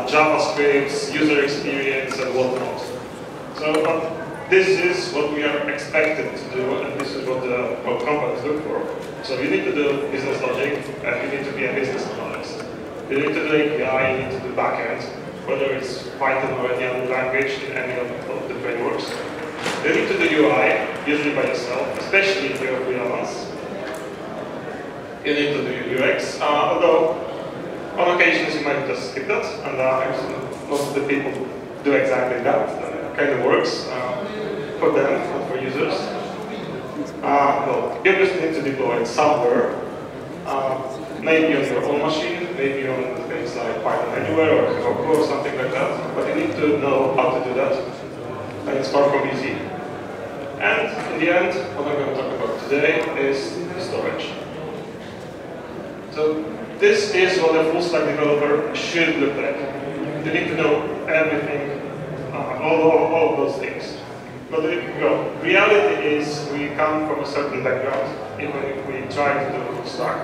JavaScript, user experience, and whatnot. So this is what we are expected to do, and this is what the companies look for. So you need to do business logic, and you need to be a business analyst. You need to do API, you need to do backend, whether it's Python or any other language in any of the frameworks. You need to do UI, usually by yourself, especially if you're freelance. You need to do UX, although on occasions you might just skip that, and actually most of the people do exactly that. It kind of works for them, not for users. Well, you just need to deploy it somewhere, maybe on your own machine, maybe on things like Python Anywhere or Django or something like that, but you need to know how to do that, and it's far from easy. And in the end, what I'm going to talk about today is storage. So this is what a full-stack developer should look like. You need to know everything, all of those things. But the reality is we come from a certain background, even if we try to do full stack.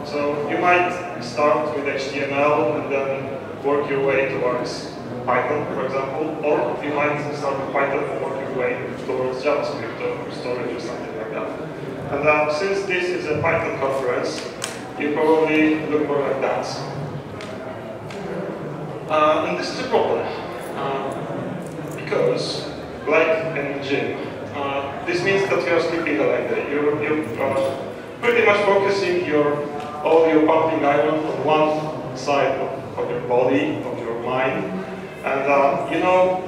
So you might start with HTML and then work your way towards Python, for example, or you might start with Python and work your way towards JavaScript or storage or something like that. And since this is a Python conference, you probably look more like that. And this is a problem, because, like in the gym, this means that you're sleeping a leg day. You're pretty much focusing all your pumping iron on one side of your body, of your mind, and you know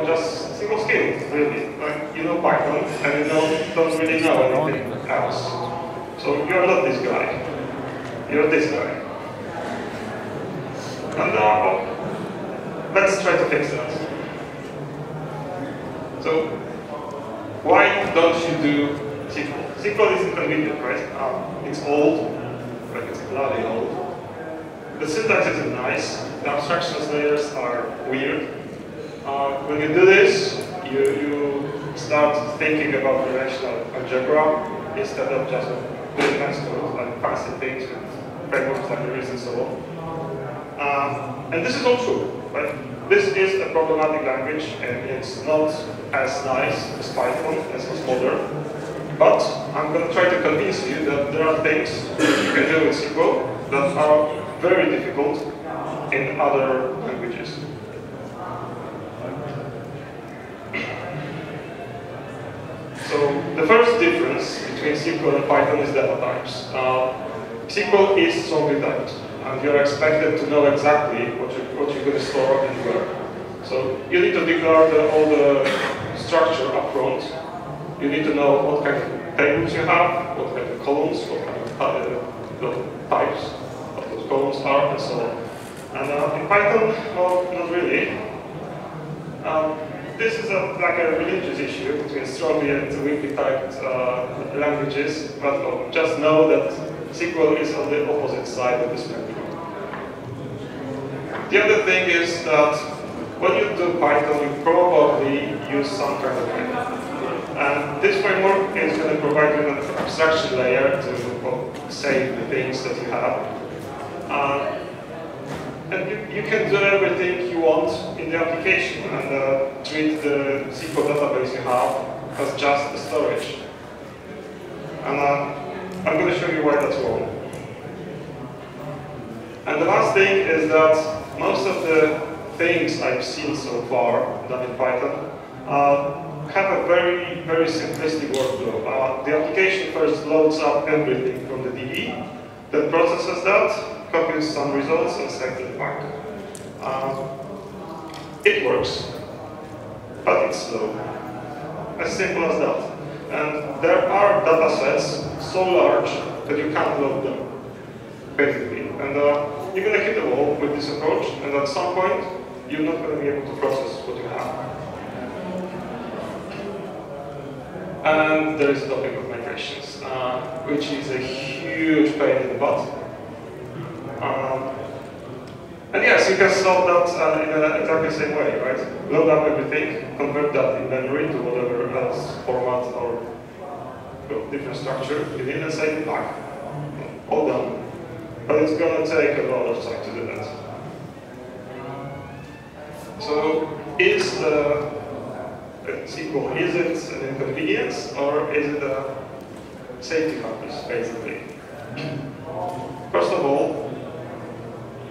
just single skills, really. Like, you know Python, and you don't really know anything else. So you're not this guy. You're this guy. And let's try to fix that. So why don't you do SQL? SQL is inconvenient, right? It's old, but it's bloody old. The syntax isn't nice. The abstractions layers are weird. When you do this, you start thinking about relational algebra instead of just doing nice code, like fancy things with frameworks like Arrays and so on. And this is all true, right? This is a problematic language, and it's not as nice as Python, as it's modern. But I'm going to try to convince you that there are things that you can do with SQL that are very difficult in other languages. So the first difference between SQL and Python is data types. SQL is strongly typed, and you're expected to know exactly what you're going to store and where. So you need to declare all the structure up front. You need to know what kind of tables you have, what kind of columns, what kind of types of those columns are, and so on. And in Python, well, not really. This is like a religious issue between strongly and weakly typed languages, but just know that SQL is on the opposite side of the spectrum. The other thing is that when you do Python, you probably use some kind of framework. And this framework is going to provide you an abstraction layer to save the things that you have. And you can do everything you want in the application and treat the SQL database you have as just the storage. And I'm going to show you why that's wrong. And the last thing is that most of the things I've seen so far done in Python have a very, very simplistic workflow. The application first loads up everything from the DB, then processes that, copies some results, and sends it back. It works, but it's slow. As simple as that. And there are data sets so large that you can't load them, basically. And you're going to hit the wall with this approach, and at some point, you're not going to be able to process what you have. And there is the topic of migrations, which is a huge pain in the butt. And yes, you can solve that in exactly the same way, right? Load up everything, convert that in memory to whatever else format or different structure you need, and save it back. All done. but it's going to take a lot of time to do that. So is SQL, is it an inconvenience or is it a safety factor, basically? First of all,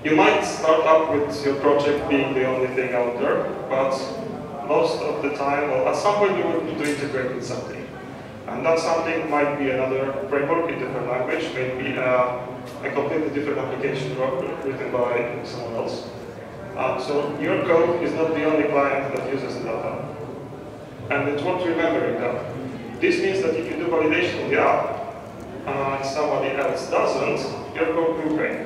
you might start up with your project being the only thing out there, but most of the time, or at some point you will need to integrate with something. And that something might be another framework in different language, maybe a completely different application written by someone else. So your code is not the only client that uses the data. And it's worth remembering that. This means that if you do validation in the app, and somebody else doesn't, your code will break.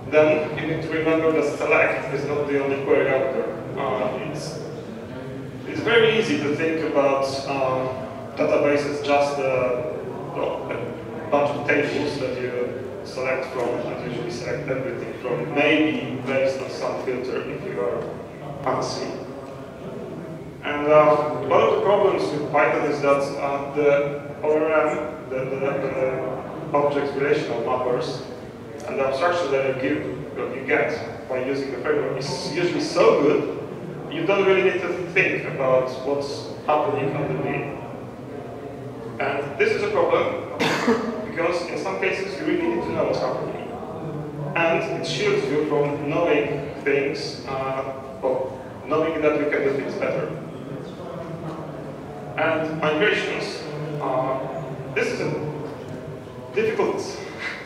Then you need to remember that select is not the only query out there. It's very easy to think about databases just a bunch of tables that you select from, and usually select everything from, maybe based on some filter if you are fancy. And one of the problems with Python is that the ORM, the object relational mappers, and the abstraction that you get by using the framework is usually so good, you don't really need to think about what's happening underneath. And this is a problem because in some cases you really need to know what's happening. And it shields you from knowing things, or knowing that you can do things better. And migrations, this is a difficult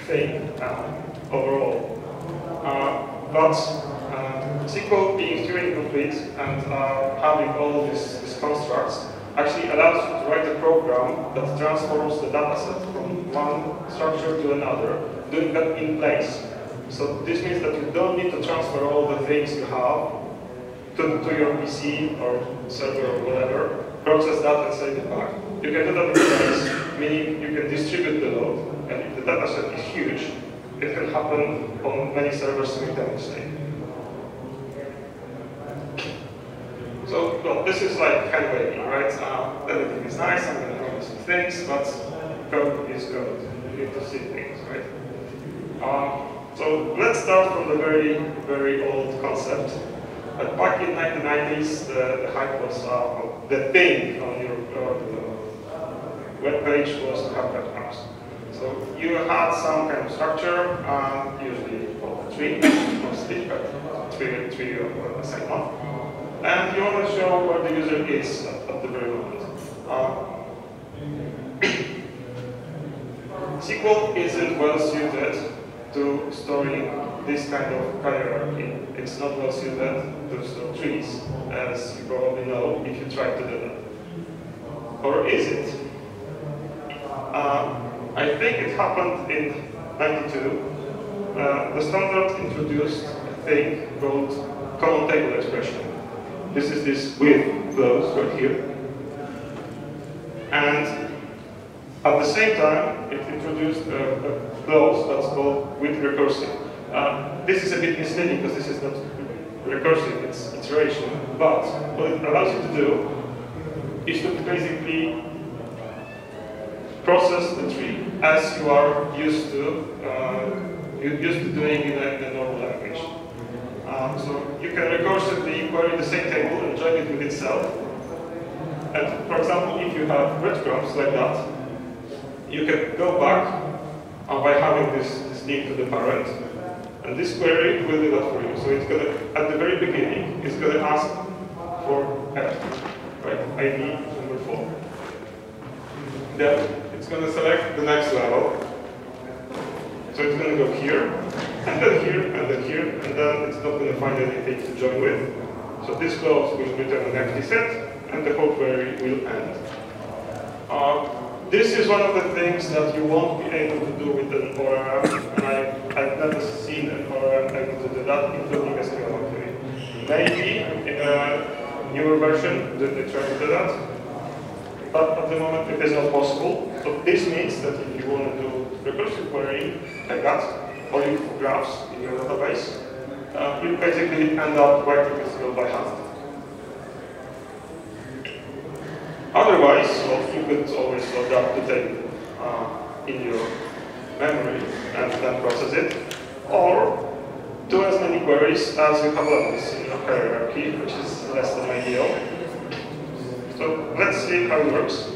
thing overall. But SQL being Turing complete and having all these constructs actually allows you to write a program that transforms the dataset from one structure to another, doing that in place. So this means that you don't need to transfer all the things you have to your PC or server or whatever, process that and send it back. You can do that in place, meaning you can distribute the load, and if the dataset is huge, it can happen on many servers simultaneously. So, well, this is like kind of wavy, right? Everything is nice, I'm going to promise some things, but code is code. You need to see things, right? So let's start from the very, very old concept. Back in 1990s, the hype was, the thing on your web page was to have breadcrumbs. So you had some kind of structure, usually a tree, mostly, but tree of the same one. And you want to show where the user is at the very moment. SQL isn't well suited to storing this kind of hierarchy. It's not well suited to store trees, as you probably know if you try to do that. Or is it? I think it happened in '92. The standard introduced a thing called common table expression. This is this with clause right here. And at the same time, it introduced a clause that's called with recursive. This is a bit misleading because this is not recursive, it's iteration. But what it allows you to do is to basically process the tree as you are used to doing in a normal language. So you can recursively query the same table and join it with itself. And for example, if you have breadcrumbs like that, you can go back by having this link to the parent, and this query will do that for you. So it's going to, at the very beginning, it's going to ask for right, ID number 4. Then it's going to select the next level. So it's going to go here, and then here, and then here, and then it's not going to find anything to join with. So this clause will return an empty set, and the whole query will end. This is one of the things that you won't be able to do with an ORM, and I've never seen an ORM able to do that, including SQL query. Maybe in a newer version they try to do that, but at the moment it is not possible. So this means that if you want to do recursive querying like that, or you have graphs in your database, you basically end up writing SQL by hand. Otherwise, well, you could always load up the table in your memory and then process it, or do as many queries as you have levels in your hierarchy, which is less than ideal. So let's see how it works.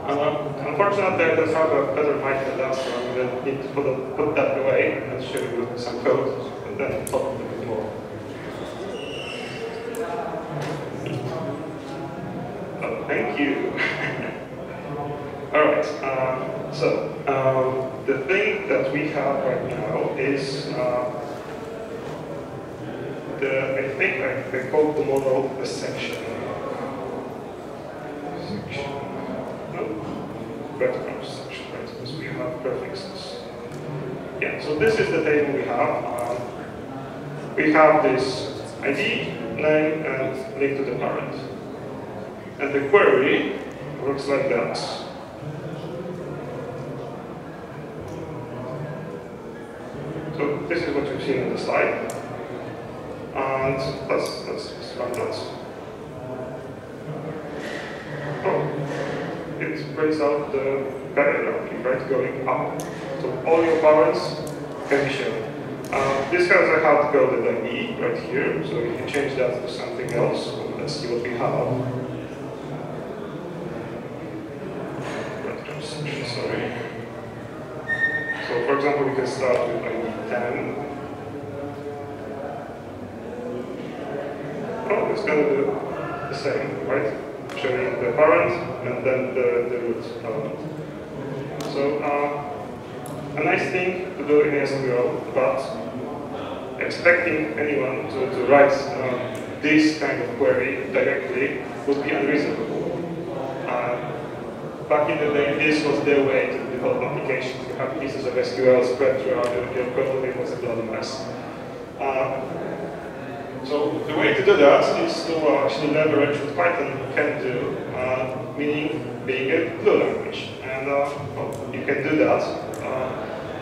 Unfortunately, I don't have a better mic than that, so I'm going to need to put that away and show you some code, and then talk a bit more. Oh, thank you. All right. So the thing that we have right now is I think I called the model the section. Breadcrumbs section, right? Because we have prefixes. Yeah, so this is the table we have. We have this ID, name, and link to the parent. And the query looks like that. So this is what you've seen on the slide. And let's just run that. Oh. It brings out the hierarchy, right, going up. So all your parents can be shown. This has a hard-coded ID right here, so if you change that to something else, let's see what we have. Sorry. So for example, we can start with ID 10. Oh, it's going to do the same, right? Showing the parent and then the root element. So a nice thing to do in SQL, but expecting anyone to write this kind of query directly would be unreasonable. Back in the day, this was their way to develop applications. You have pieces of SQL spread throughout your code, it was a bloody mess. So the way to do that is to actually leverage what Python can do, meaning being a glue language. And well, you can do that.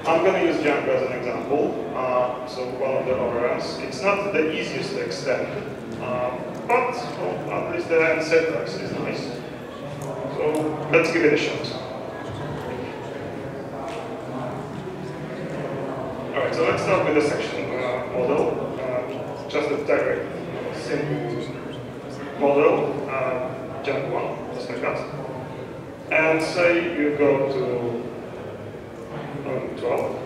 I'm going to use Django as an example. So one of the ORMs. It's not the easiest to extend, but well, at least the end syntax is nice. So let's give it a shot. All right, so let's start with the section model. Just a direct, simple model, Django 1, just like that. And say you go to 12,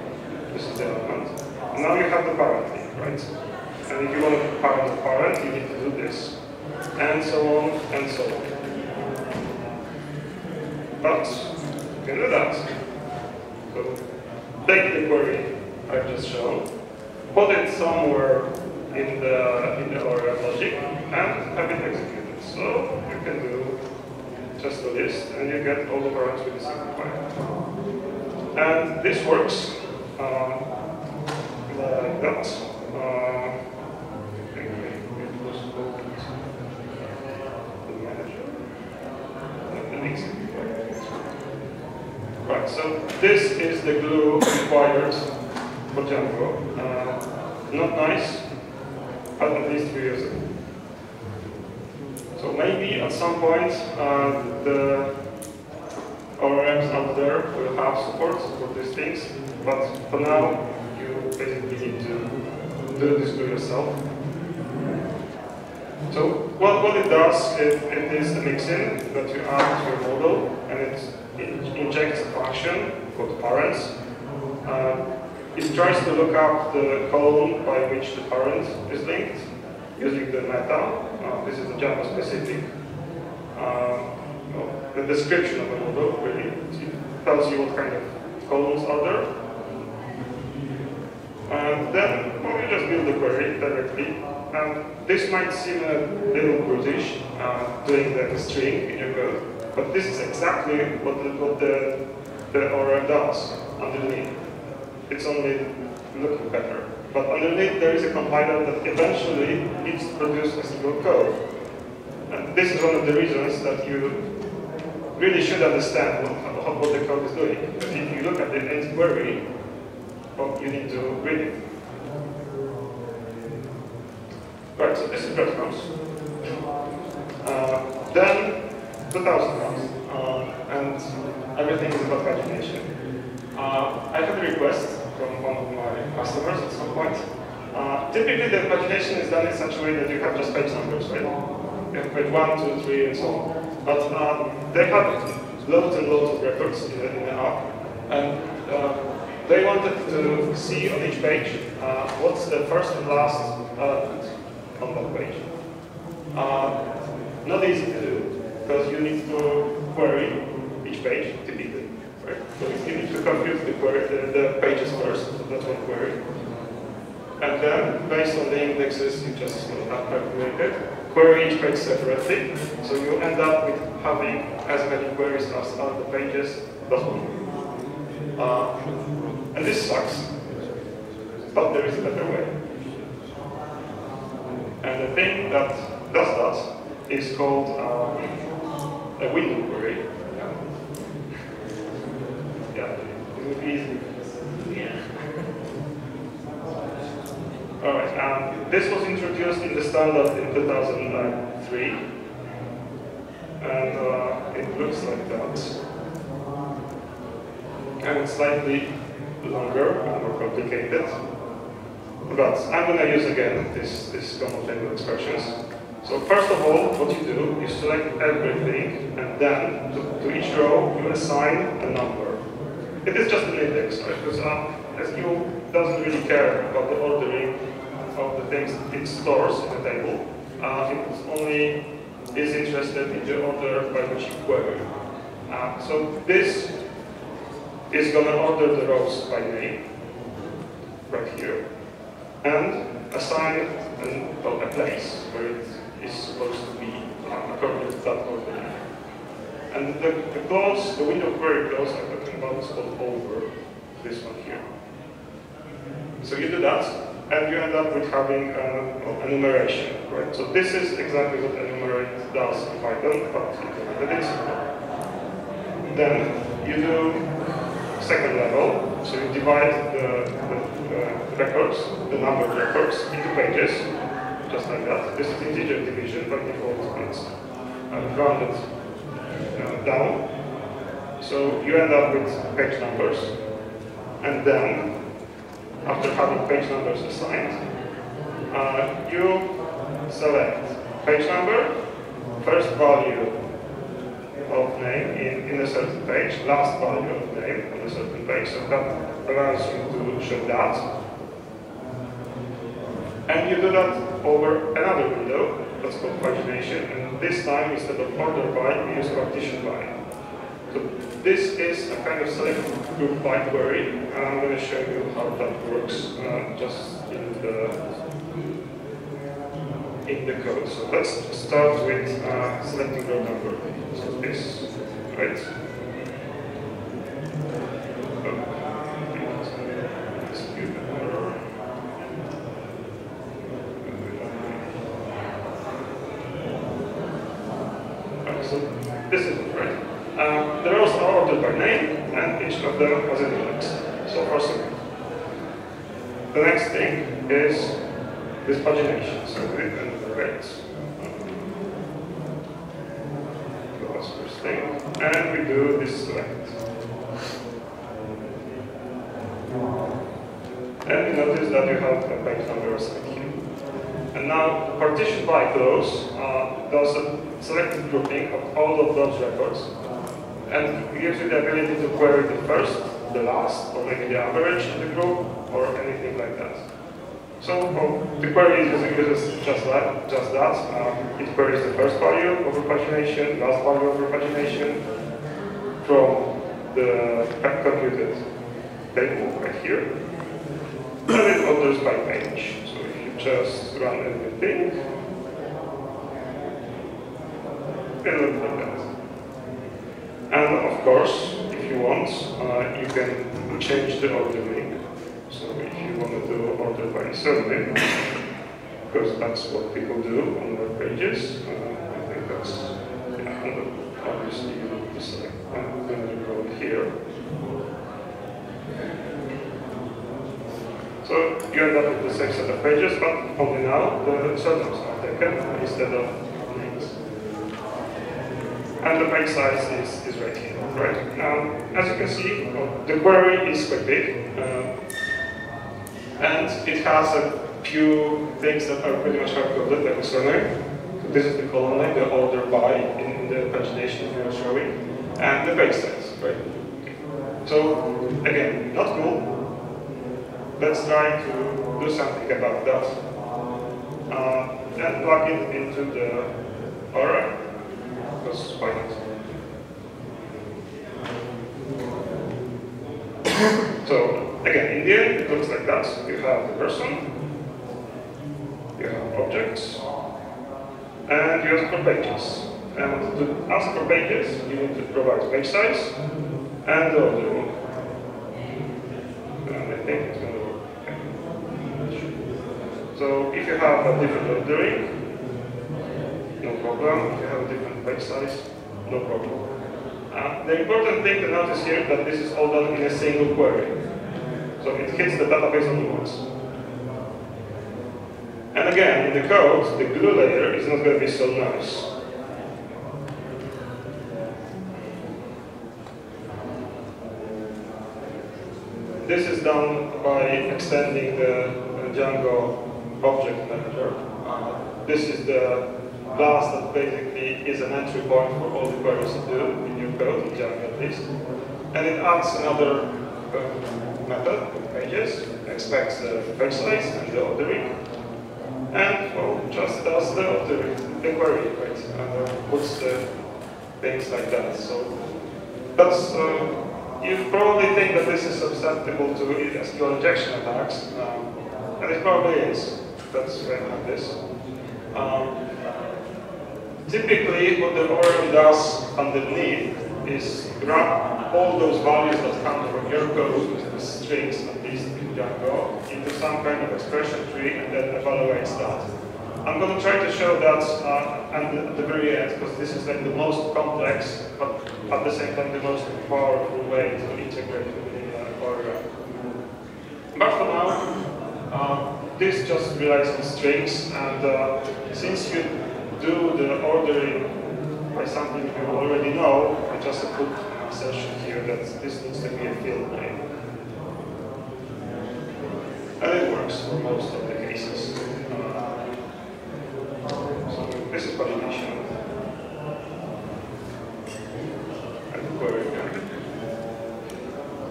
this is the element. And now you have the parent name, right? And if you want to parent the parent, you need to do this. And so on, and so on. But you can do that. So take the query I've just shown, put it somewhere in the ORM logic, and have it executed. So you can do just a list, and you get all the parents with a single file. And this works like that. Right, so this is the glue required for Django. Not nice, but at least we use it. So maybe at some point the ORMs out there will have support for these things, but for now you basically need to do this to yourself. So what it does, it is a mixin that you add to your model, and it injects a function called parents. It tries to look up the column by which the parent is linked using the meta. This is a Django specific the description of the model, really. It tells you what kind of columns are there. And then well, you just build the query directly. And this might seem a little brutish, doing the string in your code, but this is exactly what the ORM does underneath. It's only looking better. But underneath there is a compiler that eventually needs to produce a single code. And this is one of the reasons that you really should understand what the code is doing. Because if you look at the end query, well, you need to read it. Right, so this is breadcrumbs. Then 2000 comes, and everything is about pagination. I had a request from one of my customers at some point. Typically, the pagination is done in such a way that you have just page numbers, right? You have page 1, 2, 3, and so on. But they have loads and loads of records in the app, and they wanted to see on each page what's the first and last element on that page. Not easy to do, because you need to query each page typically, right? So you need to compute the pages first, so that's one query. And then, based on the indexes you just have calculated, query each page separately, so you end up with having as many queries as are the pages plus one. And this sucks, but there is a better way. And the thing that does that is called a window query. Yeah, it would be easy. Yeah. All right. This was introduced in the standard in 2003, and it looks like that. And it's slightly longer and more complicated. But I'm going to use again this common table expressions. So first of all, what you do is select everything, and then to each row you assign a number. It is just an index, right? Because SQL doesn't really care about the ordering of the things it stores in the table. It only is interested in the order by which you query. So this is going to order the rows by name, right here, and assign a place where it is supposed to be according to that ordering. And the clause, the window query clause I'm talking about is called over, this one here. So you do that, and you end up with having enumeration, right? So this is exactly what enumerate does in Python, but implemented in SQL. Then you do second level, so you divide the records, the number of records, into pages, just like that. This is integer division, by default it's rounded down. So you end up with page numbers, and then, after having page numbers assigned, you select page number, first value of name in a certain page, last value of name on a certain page, so that allows you to show that. And you do that over another window, that's called pagination, and this time, instead of order by, we use partition by. So this is a kind of select group by query, and I'm going to show you how that works just in the code. So let's start with selecting row number. So this, right? So this is it, right? The rows are ordered by name, and each of them has an index. So far, so good. The next thing is this pagination. So we enumerate. That's the first thing. And we do this select. And you notice that you have a page number assigned here. And now the partition by clause does a selected grouping of all of those records, and gives you the ability to query the first, the last, or maybe the average in the group, or anything like that. So the query uses just that. It queries the first value over pagination, last value over pagination, from the computed table right here, and it orders by page. So if you just run everything, it looks like that. And of course, if you want, you can change the ordering. So if you want to do order by surname, because that's what people do on web pages, I think that's, yeah, and obviously you need to select the code here. So you end up with the same set of pages, but only now the surnames are taken instead of names. And the page size is right here. right? As you can see, the query is quite big, and it has a few things that are pretty much hard-coded, like the surname. So this is the column name, the order by in the pagination we are showing, and the page size, right? So again, not cool. Let's try to do something about that. And plug it into the array, because why not? So again, in the end, it looks like that. You have the person, you have objects, and you ask for pages. And to ask for pages, you need to provide page size and the ordering. And I think it's going to work. So if you have a different ordering, no problem. If you have a different page size, no problem. The important thing to notice here is that this is all done in a single query. So it hits the database only once. And again, in the code, the glue layer is not going to be so nice. This is done by extending the Django object manager. This is the class that basically is an entry point for all the queries you do in your code, in Django at least. And it adds another method with pages, expects the page size and the ordering, and well, just does the ordering, the query, right? And puts the things like that. So that's you probably think that this is susceptible to SQL injection attacks, and it probably is. That's why I have this. Typically, what the ORM does underneath is wrap all those values that come from your code, the strings at least in Django, into some kind of expression tree and then evaluates that. I'm going to try to show that at the very end, because this is like the most complex, but at the same time the most powerful way to integrate within ORM. But for now, this just relies on strings, and since you do the ordering by something you already know, I just put an assertion here that this needs to be a field name. And it works for most of the cases. So this is pagination. And query again.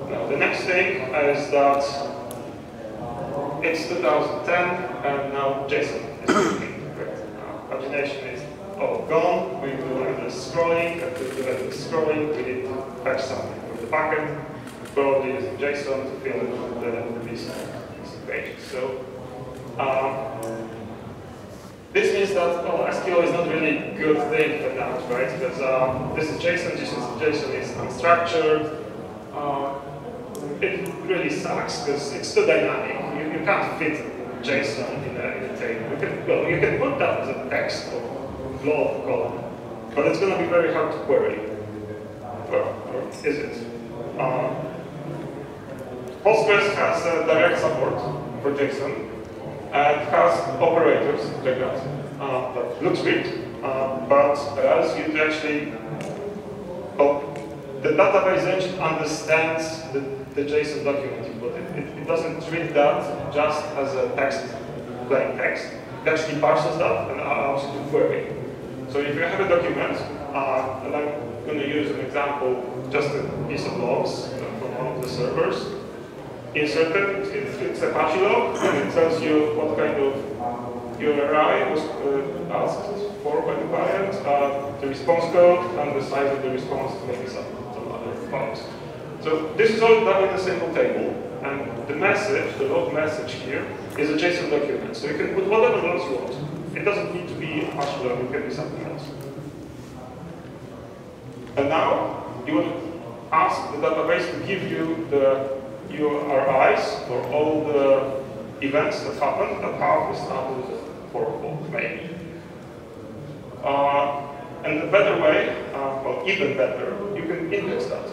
Now the next thing is that it's 2010 and now JSON is working. Pagination is all gone. We do endless scrolling, and to do endless scrolling, we need to fetch something from the backend, probably using JSON to fill in the missing pages. So this means that SQL is not really a good thing for that, right? Because this is JSON, JSON is unstructured. It really sucks because it's too dynamic. You can't fit JSON in a table. You can put that as a text or blob column, but it's going to be very hard to query. Well, or is it? Postgres has direct support for JSON and has operators like that. That looks weird, but allows you to actually. The database engine understands the JSON document you put in. It doesn't treat that just as a text, plain text. It actually parses that and allows you to query. So if you have a document, and I'm going to use an example, just a piece of logs from one of the servers, insert it, it's a Apache log, and it tells you what kind of URI was asked for by the client, the response code, and the size of the response, maybe some other files. So this is all done in a single table, and the message, the log message here, is a JSON document. So you can put whatever else you want. It doesn't need to be Apache log, it can be something else. And now, you want to ask the database to give you the URIs for all the events that happen that have this status for maybe. And the better way, well, even better, you can index that.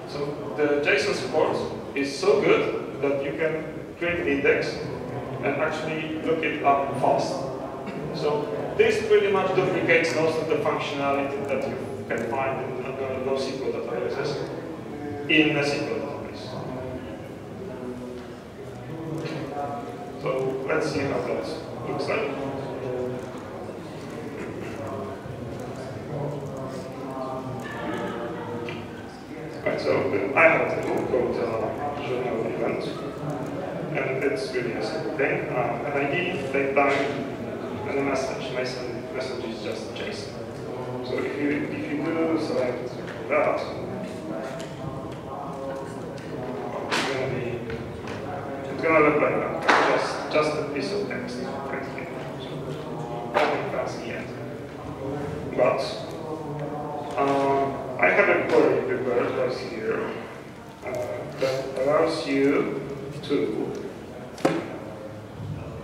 So the JSON support is so good that you can create an index and actually look it up fast. So this pretty much duplicates most of the functionality that you've can find in NoSQL databases in a SQL database. So let's see how that looks like. Right, so I have a tool called journal event, and it's really a simple thing. An ID, date time, and a message. Message is just JSON. So if you do select that, it's gonna look like that. Just a piece of text right here. So nothing fancy yet. But I have a query prepared right here that allows you to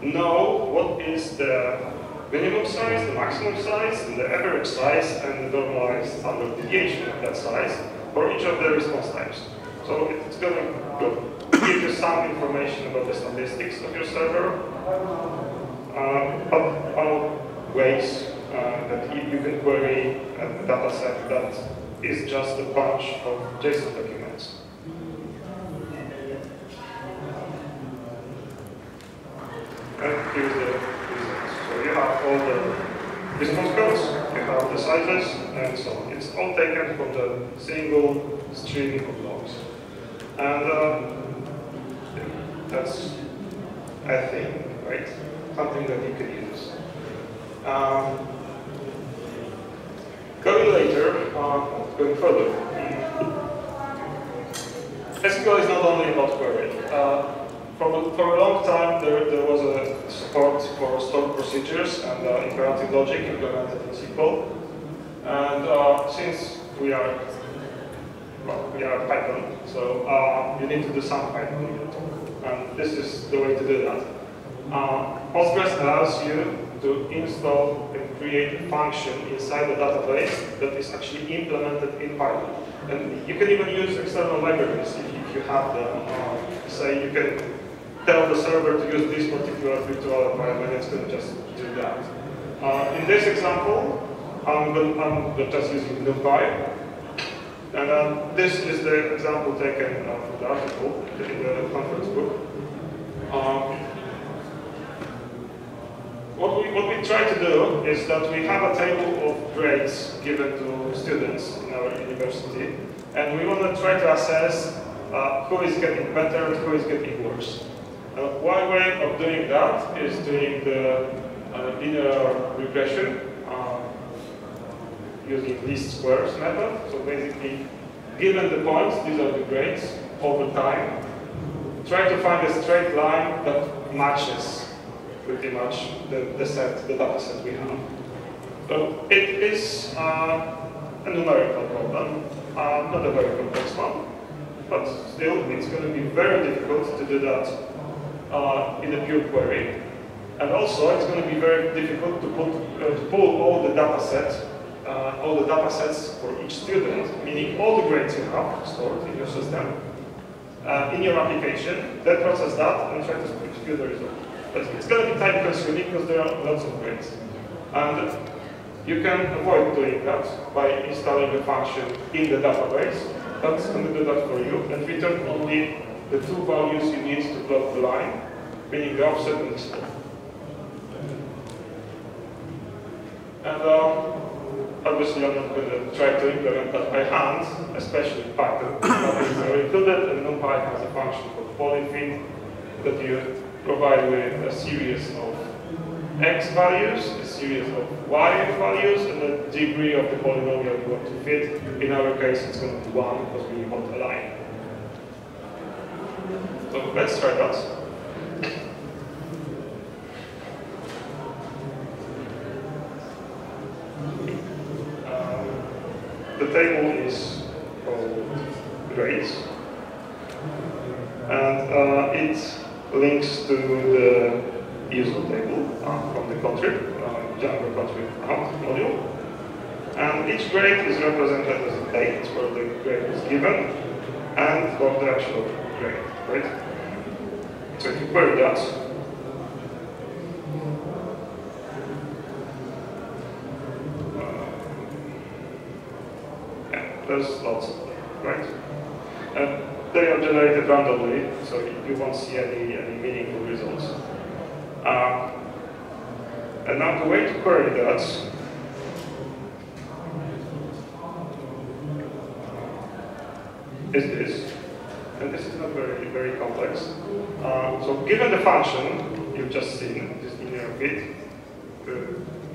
know what is the minimum size, the maximum size, and the average size, and the normalized standard deviation of that size for each of the response types. So it's going to give you some information about the statistics of your server, but all ways that you can query a data set that is just a bunch of JSON documents. And here's the results. So you have all the response codes, you have the sizes, and so on. It's all taken from the single string of logs. And that's, I think, right? Something that you can use. Going further. SQL is not only about querying. For a long time, there was a support for stored procedures and imperative logic implemented in SQL. And since we are Python, so you need to do some Python. And this is the way to do that. Postgres allows you to install and create a function inside the database that is actually implemented in Python. And you can even use external libraries if you have them. Say you can tell the server to use this particular virtual environment, it's going to just do that. In this example, I'm just using NumPy. And this is the example taken from the article in the conference book. What we try to do is that we have a table of grades given to students in our university, and we want to try to assess who is getting better and who is getting worse. One way of doing that is doing the linear regression using least squares method. So basically, given the points, these are the grades over time, try to find a straight line that matches pretty much the data set we have. So it is a numerical problem, not a very complex one, but still it's going to be very difficult to do that in a pure query. And also it's going to be very difficult to pull all the data sets for each student, meaning all the grades you have stored in your system, in your application, then process that and try to compute the result. But it's going to be time consuming because there are lots of grades. And you can avoid doing that by installing a function in the database. That's going to do that for you and return only the two values you need to plot the line, meaning the offset and the slope. And obviously I'm not going to try to implement that by hand, especially Python. It's already included, and NumPy has a function called polyfit that you provide with a series of x values, a series of y values, and the degree of the polynomial you want to fit. In our case, it's going to be 1 because we want a line. So let's try that. The table is called grades, and it links to the user table from the contrib, Django contrib module. And each grade is represented as a date where the grade was given and for the actual grade, right? So if you query that, there's lots of them, right? And they are generated randomly, so you won't see any meaningful results. And now the way to query that is this. And this is not very complex. So given the function you've just seen, this linear bit,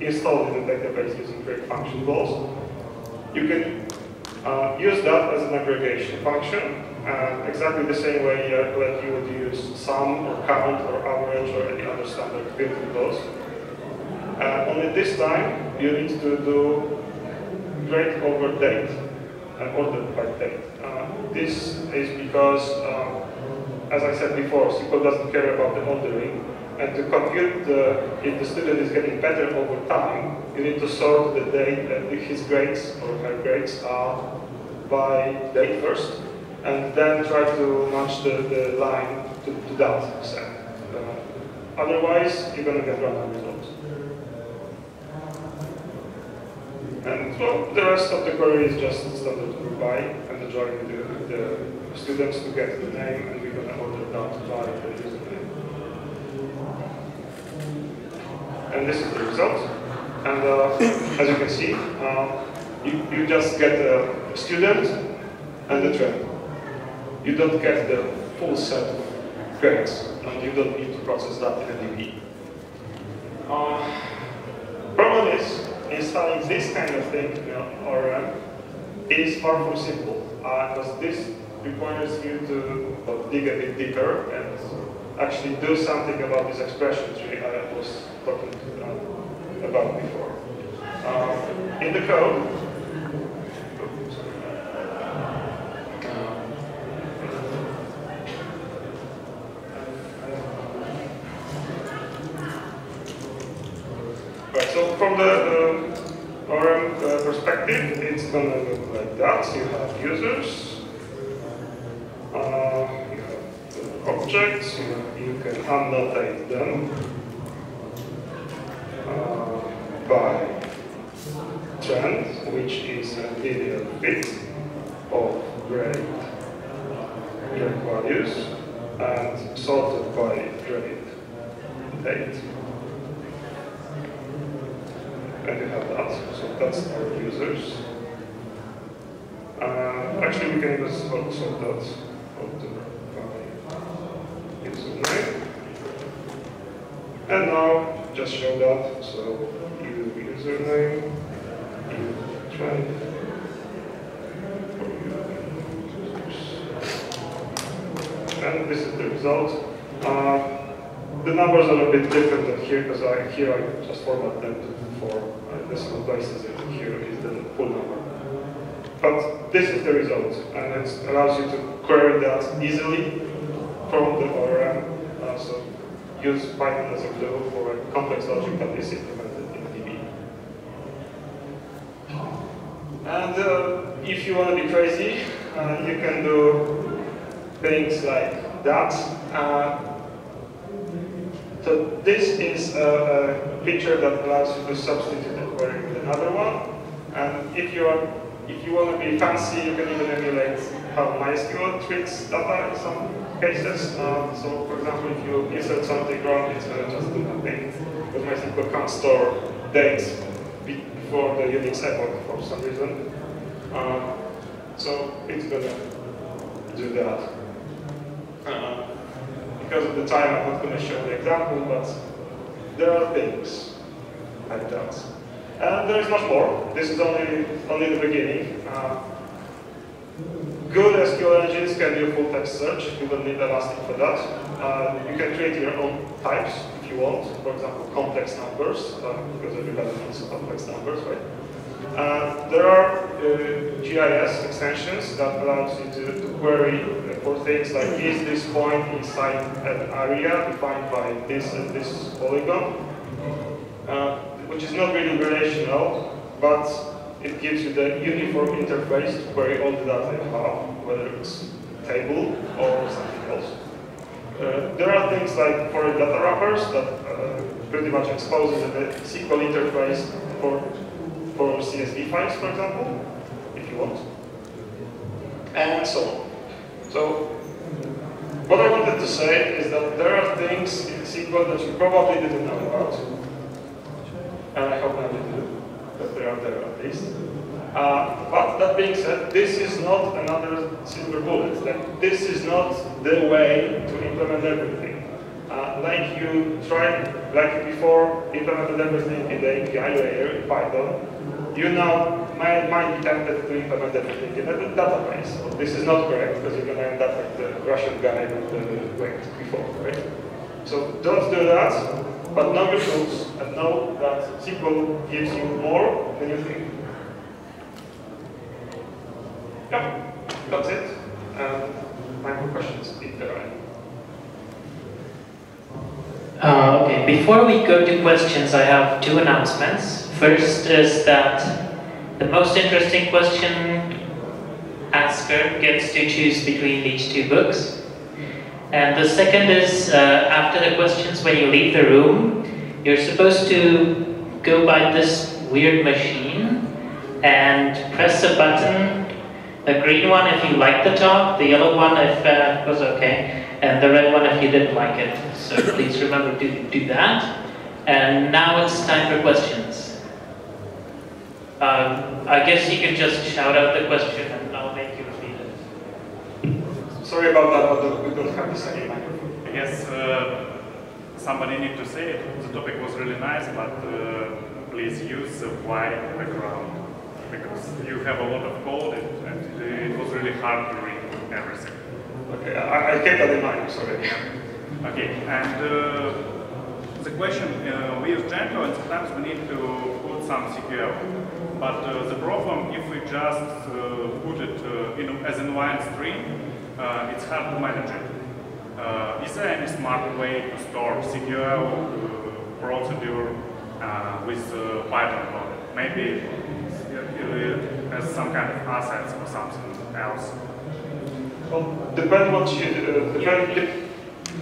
installed in the database using create function calls, you can use that as an aggregation function, exactly the same way that you would use sum or count or average or any other standard built-in clause. Only this time you need to do grade over date, ordered by date. This is because, as I said before, SQL doesn't care about the ordering, and to compute if the student is getting better over time, you need to sort the date, his grades or her grades by date first, and then try to match the line to that set. Otherwise, you're going to get random results. And well, the rest of the query is just standard group by and join the students to get the name, and we're going to order that by the username. And this is the result. And as you can see, you just get the student and the trend. You don't get the full set of grades, and you don't need to process that in a DB. Problem is, installing this kind of thing in ORM is far from simple, because this requires you to dig a bit deeper and actually do something about these expressions I was talking about before. In the code, right, so from the ORM perspective, it's going to look like that. You have users, you have the objects, you can annotate them by trend, which is a linear bit of grade values, and sorted by grade date. And you have that, so that's our users. Actually, we can even sort that by username. And now, just show that, so username, trend, and this is the result. The numbers are a bit different than here, because here I just format them for decimal places, and here is the full number. But this is the result, and it allows you to query that easily from the ORM. So use Python as a glue for a complex logic that is implemented in DB. And if you want to be crazy, you can do things like that. So this is a feature that allows you to substitute a query with another one. And if you want to be fancy, you can even emulate how MySQL treats data in some cases. So for example, if you insert something wrong, it's going to just do nothing. Because MySQL can't store dates before the Unix epoch for some reason. So it's going to do that. Because of the time, I'm not going to show the example, but there are things like that. And there is much more. This is only the beginning. Good SQL engines can do full text search. You don't need Elastic for that. You can create your own types if you want. For example, complex numbers, because everybody needs complex numbers, right? There are GIS extensions that allows you to query for things like, is this point inside an area defined by this and this polygon? Which is not really relational, but it gives you the uniform interface to query all the data you have, whether it's a table or something else. There are things like foreign data wrappers that pretty much exposes the SQL interface for CSV files, for example, if you want. and so on. So what I wanted to say is that there are things in SQL that you probably didn't know about, and I hope now you do, that they are there at least. But that being said, this is not another silver bullet. Like, this is not the way to implement everything. Like you tried, like before, implemented everything in the API layer in Python, you now might be tempted to implement everything in a database. So this is not correct, because you're going to end up like the Russian guy with the went before, right? So don't do that, but know your tools and know that SQL gives you more than you think. Yeah, that's it. Time for questions, if there are any. Okay, before we go to questions, I have two announcements. First is that the most interesting question asker gets to choose between these two books. And the second is, after the questions, when you leave the room, you're supposed to go by this weird machine and press a button. The green one if you like the talk, the yellow one if it was okay, and the red one if you didn't like it. So please remember to do that. And now it's time for questions. I guess you can just shout out the question and I'll make you repeat it. Sorry about that, but we don't have the same microphone. I guess somebody need to say it. The topic was really nice, but please use the white background, because you have a lot of code and it was really hard to read everything. Okay, I kept that in mind, sorry. Okay, and the question, we use Django and sometimes we need to put some SQL. But the problem, if we just put it as an one string, it's hard to manage it. Is there any smart way to store SQL procedure with Python code? Maybe as some kind of assets or something else? Well, depends what you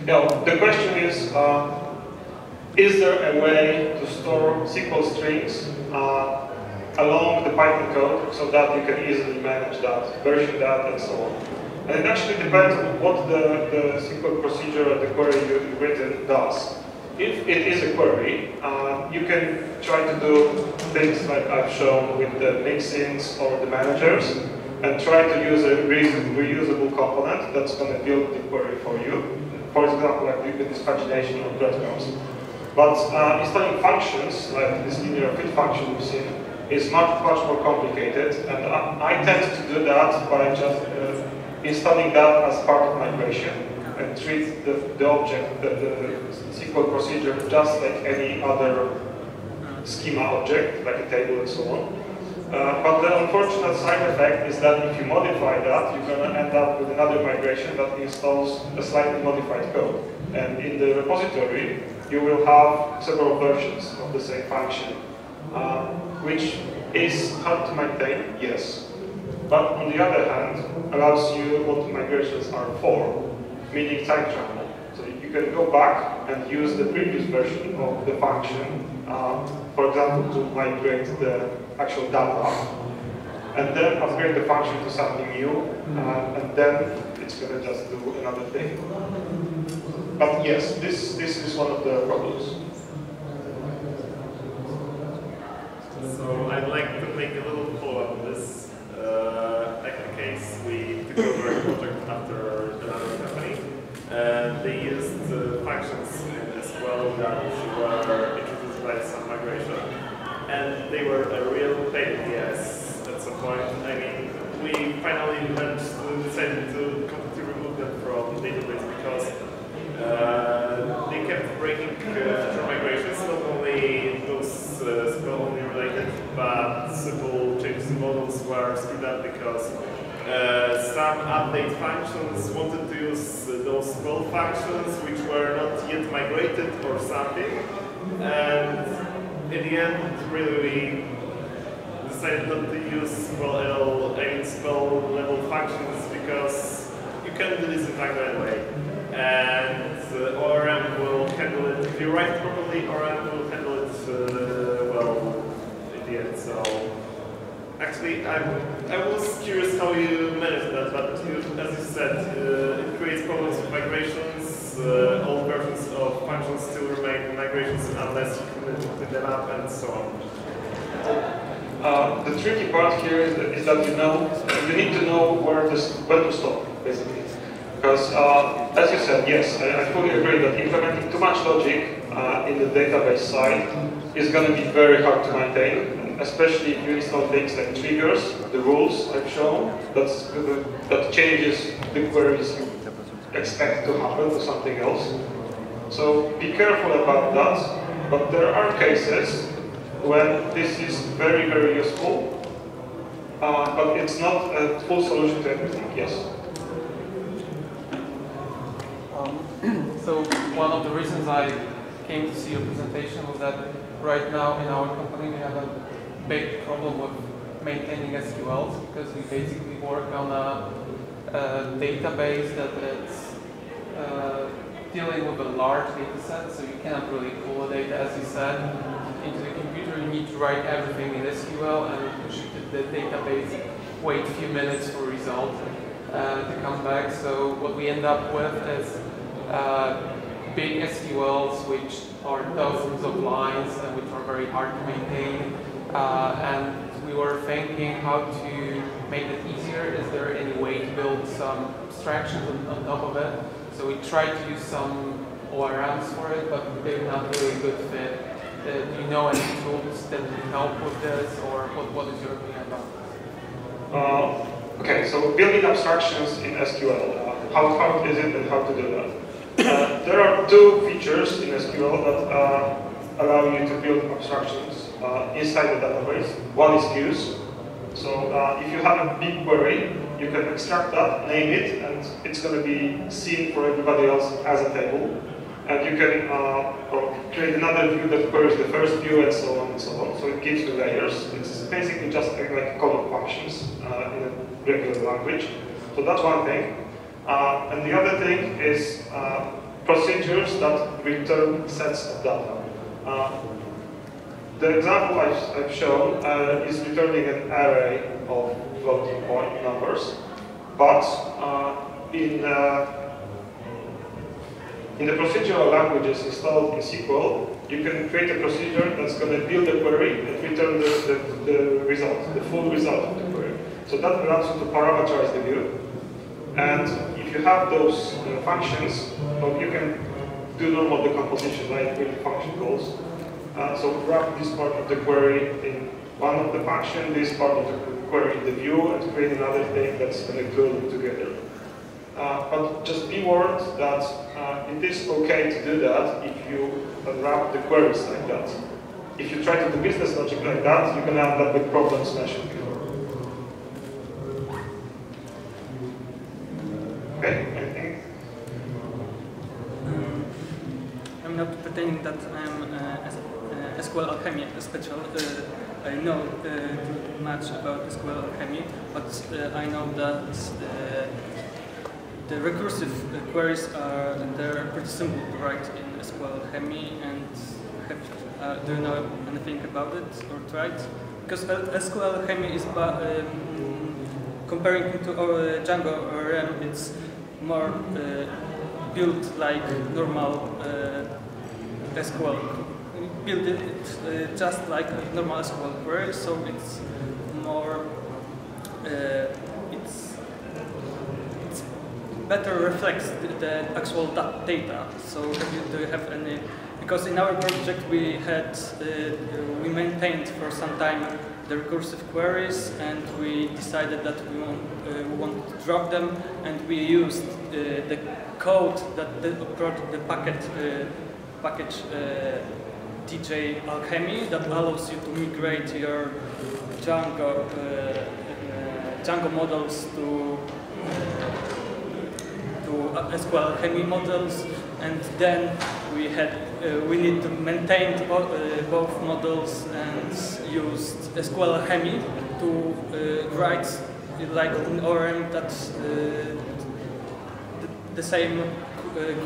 the question is there a way to store SQL strings along the Python code so that you can easily manage that, version that, and so on? And it actually depends on what the SQL procedure or the query you've written does. If it is a query, you can try to do things like I've shown with the mixins or the managers, and try to use a reusable component that's going to build the query for you. For example, like with this pagination of breadcrumbs. But installing functions, like this linear fit function we've seen, is much more complicated. And I tend to do that by just installing that as part of migration and treat the object, the SQL procedure, just like any other schema object, like a table and so on. But the unfortunate side effect is that if you modify that, you're going to end up with another migration that installs a slightly modified code. And in the repository, you will have several versions of the same function, which is hard to maintain, yes. But on the other hand, allows you what migrations are for, meaning time travel. So you can go back and use the previous version of the function, for example, to migrate the actual data, and then upgrade the function to something new, and then it's going to just do another thing. But yes, this is one of the problems. So I'd like to make a little follow-up on this. Like the case, we took over a project after another company, and they used functions in SQL that were introduced by some migration. And they were a real pain in the ass at some point. I mean, we finally had decided to completely remove them from the database because they kept breaking feature migrations, not only those SQL only related, but simple changes in models were screwed up because some update functions wanted to use those SQL functions which were not yet migrated or something. And in the end, really, we decided not to use SQL level functions because you can do this in Django anyway. And ORM will handle it. If you write it properly, ORM will handle it well in the end. So Actually, I was curious how you managed that, but as you said, it creates problems with migrations. Old versions of functions still remain migrations unless you clean them up and so on. The tricky part here is that you need to know when to stop, basically. Because, as you said, yes, I fully agree that implementing too much logic in the database side is going to be very hard to maintain, especially if you install things like triggers, the rules I've shown, that changes the queries you expect to happen to something else. So be careful about that, but there are cases when this is very, very useful, but it's not a full solution to everything, yes. So one of the reasons I came to see your presentation was that right now in our company we have a big problem with maintaining SQLs because we basically work on a database that it's dealing with a large data set, so you cannot really pull the data, as you said, into the computer. You need to write everything in SQL and push it to the database, wait a few minutes for a result to come back. So what we end up with is big SQLs which are dozens of lines and which are very hard to maintain. And we were thinking how to make it easier. Is there any way to build some abstractions on top of it? So we tried to use some ORMs for it, but they're not really a good fit. Do you know any tools that can help with this, or what is your opinion about this? Okay, so building abstractions in SQL, how hard is it and how to do that? There are two features in SQL that allow you to build abstractions inside the database. One is views. So if you have a big query, you can extract that, name it, and it's going to be seen for everybody else as a table. And you can create another view that queries the first view, and so on and so on. So it gives you layers. It's basically just like a call of functions in a regular language. So that's one thing. And the other thing is procedures that return sets of data. The example I've shown is returning an array of floating point numbers, but in the procedural languages installed in SQL, you can create a procedure that's going to build a query and return the result, the full result of the query. So that allows you to parameterize the view. And if you have those functions, well, you can do normal decomposition, like with function calls. So wrap this part of the query in one of the function, this part of the query in the view, and create another thing that's going to glue them together. But just be warned that it is okay to do that if you unwrap the queries like that. If you try to do business logic like that, you're going to end up with problems mentioned before. Okay, anything? I'm not pretending that I'm SQL Alchemy special. I know too much about SQL Alchemy, but I know that the recursive queries they're pretty simple to write in SQL Alchemy. And do you know anything about it or tried? Because SQL Alchemy is comparing to Django or RAM, it's more built like normal SQL. Build it just like a normal SQL query, so it's more it's better reflects the actual data. So do you have any? Because in our project we maintained for some time the recursive queries, and we decided that we want to drop them, and we used the code that the package DJ Alchemy that allows you to migrate your Django models to SQL Alchemy models, and then we need to maintain both models and used SQL Alchemy to write like an ORM that's the same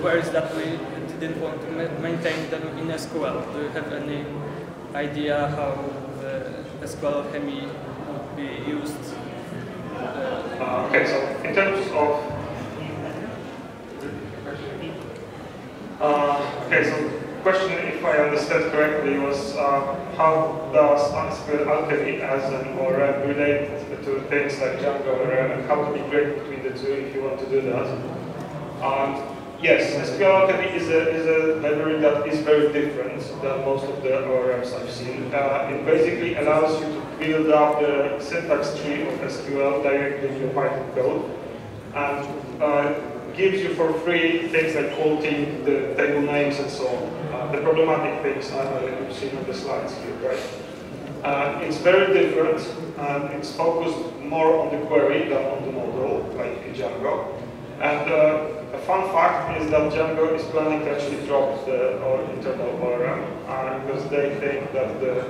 queries that we didn't want to maintain them in SQL. Do you have any idea how SQL Alchemy would be used? Okay, so in terms of okay, so the question, if I understand correctly, was how does SQL Alchemy as an ORM relate to things like Django ORM and how to migrate between the two if you want to do that? Yes, SQL Alchemy is a library that is very different than most of the ORMs I've seen. It basically allows you to build up the syntax tree of SQL directly in your Python code, and gives you for free things like quoting the table names and so on. The problematic things you've seen on the slides here, right? It's very different, and it's focused more on the query than on the model, like in Django. And a fun fact is that Django is planning to actually drop the internal ORM because they think that the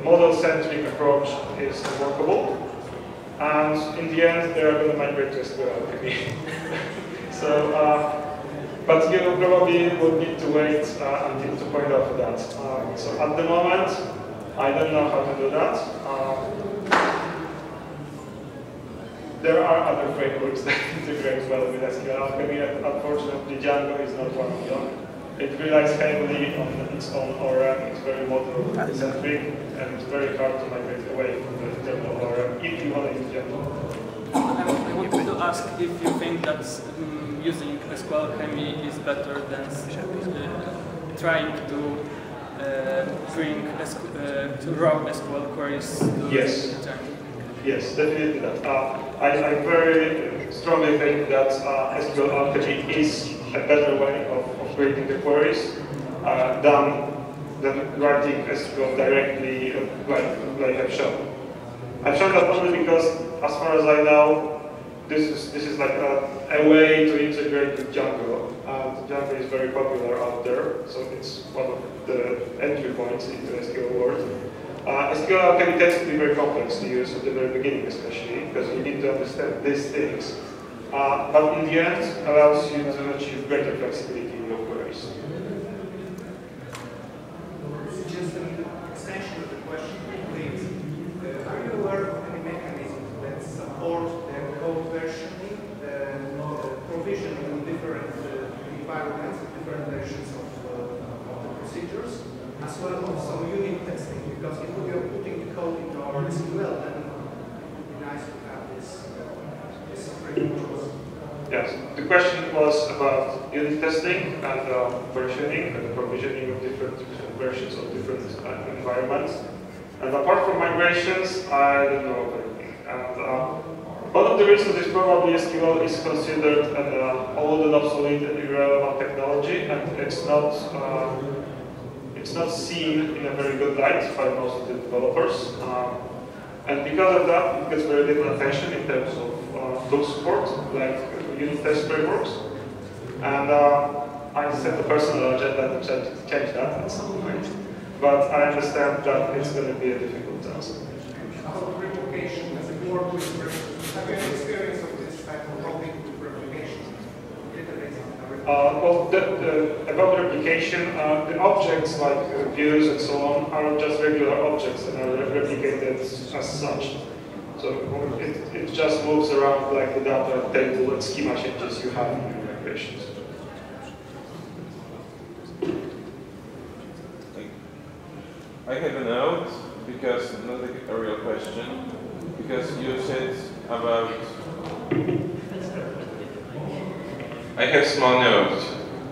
model-centric approach is workable. And in the end, they are going to migrate to SQL, maybe. So, but you probably would need to wait until 2.0 for that. So at the moment, I don't know how to do that. There are other frameworks that integrate well with SQL Alchemy, and unfortunately Django is not one of them. It relies heavily on its own ORM, it's very model-centric, and it's very hard to migrate away from the internal ORM if you want to use Django. I wanted to ask if you think that using SQL Alchemy is better than trying to bring raw SQL queries to Django. Yes, definitely that. I very strongly think that SQL Alchemy is a better way of creating the queries than writing SQL directly like I've shown. I've shown that only because, as far as I know, this is like a way to integrate with Django. Django is very popular out there, so it's one of the entry points into SQL world. SQL Alchemy tends to be very complex to use at the very beginning, especially because you need to understand these things. But in the end, allows you to achieve greater flexibility in your queries. Just an extension of the question, please. Are you aware of any mechanisms that support the code versioning, provisioning in different environments, different versions of the procedures, as well as some unit testing? Because if we are putting the code into our SQL, then it would be nice to have this framework. Yes, the question was about unit testing and versioning and provisioning of different versions of different environments. And apart from migrations, I don't know of anything. And one of the reasons is probably SQL is considered an old and obsolete and irrelevant technology, and it's not seen in a very good light by most of the developers. And because of that, it gets very little attention in terms of tool support, like unit test frameworks. And I set a personal agenda to change that at some point. But I understand that it's going to be a difficult task. About replication, as a work with have you any experience of this type of topic with replication? Well, about replication, the objects like views and so on are just regular objects and are replicated as such. So it just moves around like the data table and schema changes you have in your migrations. I have a note, because not a real question, because you said about. I have small note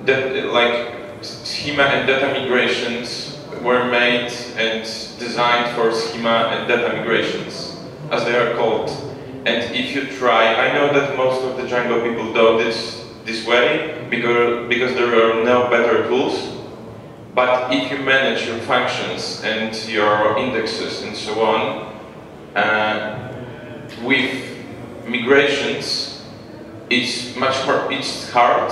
that like schema and data migrations were made and designed for schema and data migrations, as they are called. And if you try, I know that most of the Django people do this way because there are no better tools. But if you manage your functions and your indexes and so on with migrations, it's hard,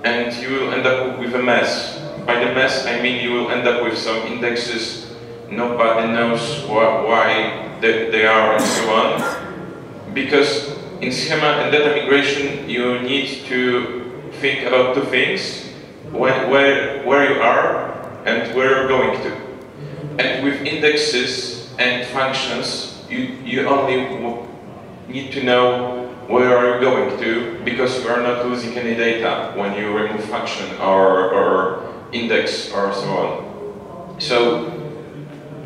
and you will end up with a mess. By the mess, I mean you will end up with some indexes, nobody knows why they are and so on. Because in schema and data migration, you need to think about two things. Where you are and where you're going to. And with indexes and functions, you only need to know where are you going to, because you are not losing any data when you remove function or index or so on. So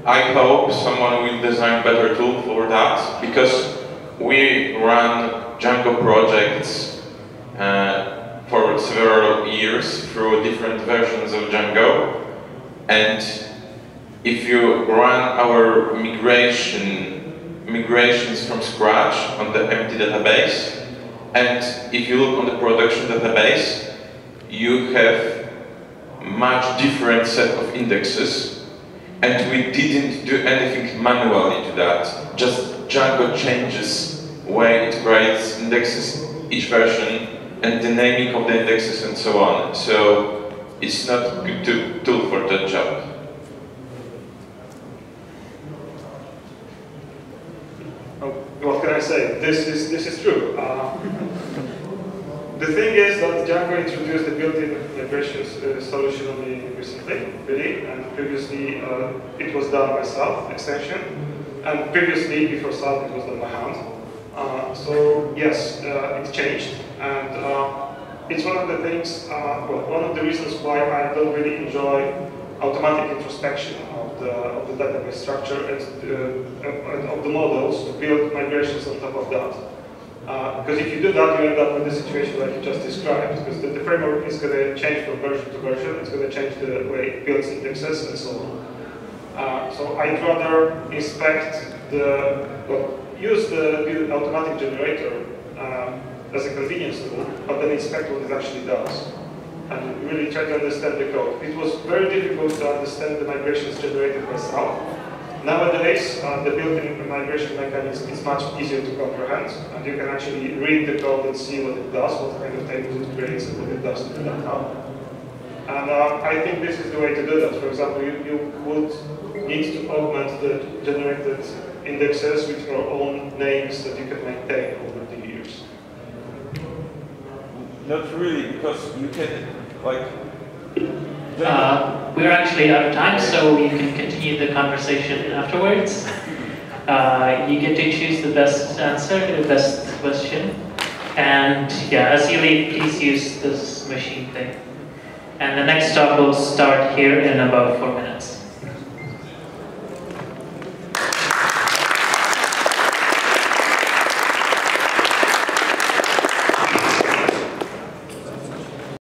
I hope someone will design better tool for that, because we run Django projects for several years through different versions of Django, and if you run our migrations from scratch on the empty database, and if you look on the production database, you have much different set of indexes, and we didn't do anything manually to that. Just Django changes way it creates indexes each version and the naming of the indexes and so on. So it's not a good tool for that job. What can I say? This is true. The thing is that Django introduced the built-in migration solution only recently, really, and previously it was done by Salt extension, and previously, before Salt, it was done by hand. So yes, it changed, and it's one of the things, well, one of the reasons why I don't really enjoy automatic introspection of the database structure and of the models to build migrations on top of that. Because if you do that, you end up with the situation like you just described, because the framework is going to change from version to version, it's going to change the way it builds indexes and so on. So I'd rather inspect use the automatic generator as a convenience tool, but then inspect what it actually does, and really try to understand the code. It was very difficult to understand the migrations generated by Salt. Nowadays, the built-in migration mechanism is much easier to comprehend, and you can actually read the code and see what it does, what kind of tables it creates, and what it does to the data. And I think this is the way to do that. For example, you would need to augment the generated indexes with your own names that you can maintain over the years. Not really, because you can, like... We're actually out of time, so you can continue the conversation afterwards. You get to choose the best answer, the best question. And yeah, as you leave, please use this machine thing. And the next talk will start here in about 4 minutes.